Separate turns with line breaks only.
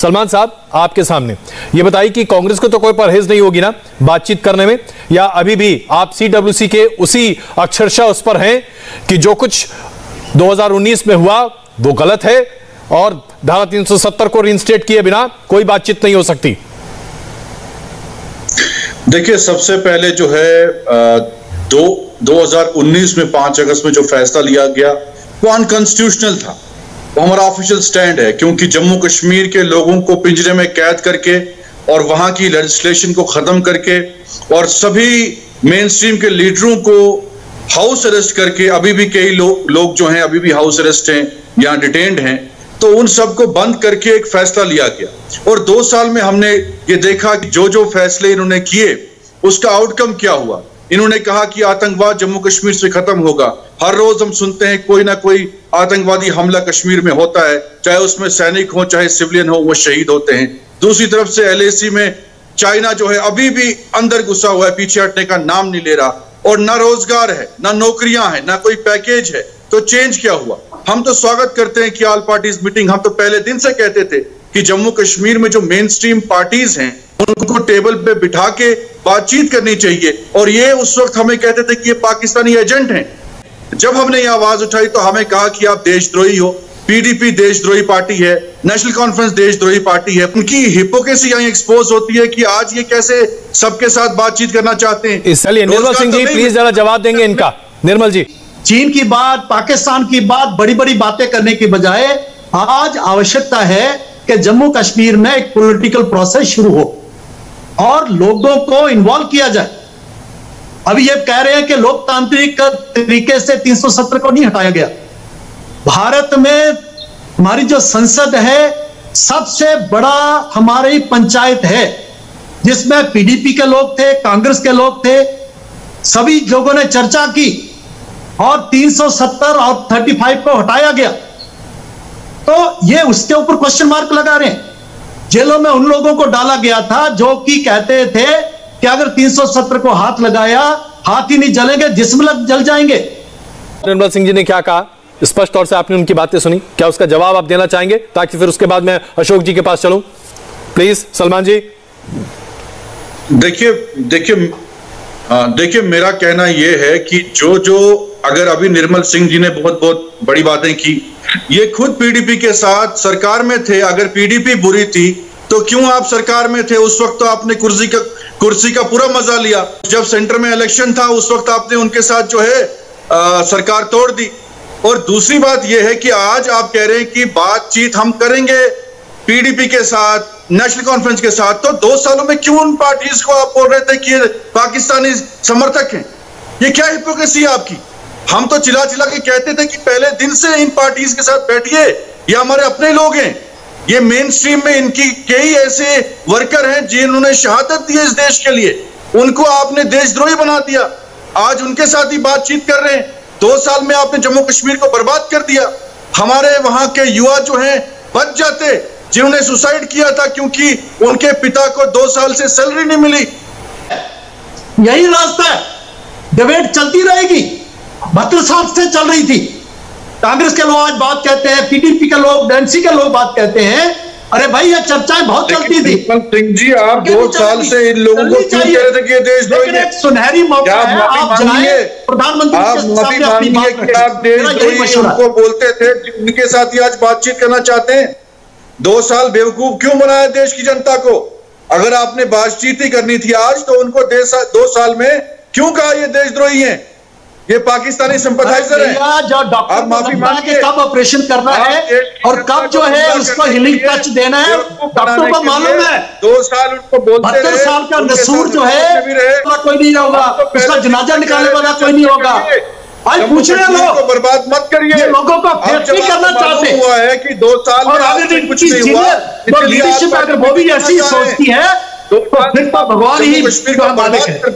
सलमान साहब, आपके सामने ये बताइए कि कांग्रेस को तो कोई परहेज नहीं होगी ना बातचीत करने में, या अभी भी आप सीडब्ल्यूसी के उसी अक्षरशः उस पर हैं कि जो कुछ 2019 में हुआ वो गलत है और धारा 370 को रीइंस्टेट किए बिना कोई बातचीत नहीं हो सकती?
देखिए, सबसे पहले जो है 2019 में 5 अगस्त में जो फैसला लिया गया वो अनकॉन्स्टिट्यूशनल था। वो हमारा ऑफिशियल स्टैंड है, क्योंकि जम्मू कश्मीर के लोगों को पिंजरे में कैद करके और वहां की लेजिस्लेशन को खत्म करके और सभी मेन स्ट्रीम के लीडरों को हाउस अरेस्ट करके, अभी भी कई लोग जो हैं अभी भी हाउस अरेस्ट हैं या डिटेन्ड हैं, तो उन सबको बंद करके एक फैसला लिया गया। और 2 साल में हमने ये देखा कि जो जो फैसले इन्होंने किए उसका आउटकम क्या हुआ। इन्होंने कहा कि आतंकवाद जम्मू कश्मीर से खत्म होगा। हर रोज हम सुनते हैं कोई ना कोई आतंकवादी हमला कश्मीर में होता है, चाहे उसमें सैनिक हो चाहे सिविलियन हो, वो शहीद होते हैं। दूसरी तरफ से LAC में चाइना जो है अभी भी अंदर घुसा हुआ है, पीछे हटने का नाम नहीं ले रहा, और ना रोजगार है, ना नौकरियां हैं, ना कोई पैकेज है। तो चेंज क्या हुआ? हम तो स्वागत करते हैं कि ऑल पार्टीज मीटिंग। हम तो पहले दिन से कहते थे कि जम्मू कश्मीर में जो मेन स्ट्रीम पार्टीज हैं उनको टेबल पे बिठा के बातचीत करनी चाहिए, और ये उस वक्त हमें कहते थे कि ये पाकिस्तानी एजेंट हैं। जब हमने ये आवाज उठाई तो हमें कहा कि आप देशद्रोही हो, PDP देशद्रोही पार्टी है, नेशनल कॉन्फ्रेंस देशद्रोही पार्टी है। उनकी हिपोक्रेसी यहां एक्सपोज होती है कि आज ये कैसे सबके साथ बातचीत करना चाहते हैं।
चलिए निर्मल सिंह जी, प्लीज जरा जवाब देंगे इनका। निर्मल जी,
चीन की बात, पाकिस्तान की बात, बड़ी बड़ी बातें करने की बजाय आज आवश्यकता है कि जम्मू कश्मीर में एक पॉलिटिकल प्रोसेस शुरू हो और लोगों को इन्वॉल्व किया जाए। अभी ये कह रहे हैं कि लोकतांत्रिक तरीके से 370 को नहीं हटाया गया। भारत में हमारी जो संसद है सबसे बड़ा हमारी पंचायत है, जिसमें PDP के लोग थे, कांग्रेस के लोग थे, सभी लोगों ने चर्चा की और 370 और 35 को हटाया गया। तो ये उसके ऊपर क्वेश्चन मार्क लगा रहे हैं। जेलों में उन लोगों को डाला गया था जो कि कहते थे कि अगर 370 को हाथ लगाया, हाथ ही नहीं जलेंगे, जिस्म जल जाएंगे।
निर्मल सिंह जी ने क्या कहा, स्पष्ट तौर से आपने उनकी बातें सुनी, क्या उसका जवाब आप देना चाहेंगे, ताकि फिर उसके बाद मैं अशोक जी के पास चलूं? प्लीज सलमान जी।
देखिए मेरा कहना यह है कि जो अगर अभी निर्मल सिंह जी ने बहुत बड़ी बातें की, ये खुद PDP के साथ सरकार में थे। अगर PDP बुरी थी तो क्यों आप सरकार में थे? उस वक्त तो आपने कुर्सी का पूरा मजा लिया। जब सेंटर में इलेक्शन था उस वक्त आपने उनके साथ जो है सरकार तोड़ दी। और दूसरी बात यह है कि आज आप कह रहे हैं कि बातचीत हम करेंगे PDP के साथ, नेशनल कॉन्फ्रेंस के साथ, तो 2 सालों में क्यों उन पार्टीज को आप बोल रहे थे कि ये पाकिस्तानी समर्थक हैं? ये क्या हिपोक्रेसी है आपकी? हम तो चिल्ला के कहते थे कि पहले दिन से इन पार्टीज के साथ बैठिए, ये हमारे अपने लोग हैं। ये मेन स्ट्रीम में इनकी कई ऐसे वर्कर हैं जिन्होंने शहादत दी है इस देश के लिए, उनको आपने देशद्रोही बना दिया। आज उनके साथ ही बातचीत कर रहे हैं। 2 साल में आपने जम्मू कश्मीर को बर्बाद कर दिया। हमारे वहां के युवा जो हैं बच जाते, जिन्होंने सुसाइड किया था क्योंकि उनके पिता को 2 साल से सैलरी नहीं मिली।
यही रास्ता है, डिबेट चलती रहेगी। 32 साल से चल रही थी। कांग्रेस के लोग आज बात कहते हैं, PDP के लोग, NC के लोग बात कहते हैं। अरे भाई ये चर्चाएं बहुत चलती थी।
सिंह जी, आप 2 साल से इन लोगों को क्यों कह रहे थे कि देशद्रोही हैं?
सुनहरी मौका है, आप जाएं प्रधानमंत्री के सामने अपनी बात
रखिए। आप देशद्रोही उनको बोलते थे, उनके साथ ही आज बातचीत करना चाहते हैं। 2 साल बेवकूफ क्यों बनाया देश की जनता को? अगर आपने बातचीत ही करनी थी आज, तो उनको 2 साल में क्यों कहा ये देशद्रोही हैं, ये पाकिस्तानी सिंपैथाइजर हैं?
आप माफी मांगिए। कब ऑपरेशन करना है और कब जो है उसको हीलिंग टच देना है, डॉक्टर को मालूम है।
2 साल उनको बोलते रहे।
32 साल का नसूर जो है कोई नहीं होगा, उसका जनाजा निकालने वाला कोई नहीं होगा। आज पूछ रहे हैं लोग,
बर्बाद मत करिए।
लोगों को फेक नहीं करना चाहते
हुआ है कि 2 साल
और आगे कुछ नहीं हुआ। तो लीडरशिप अगर वो भी ऐसी सोचती है तो फिर तो भगवान ही मालिक है।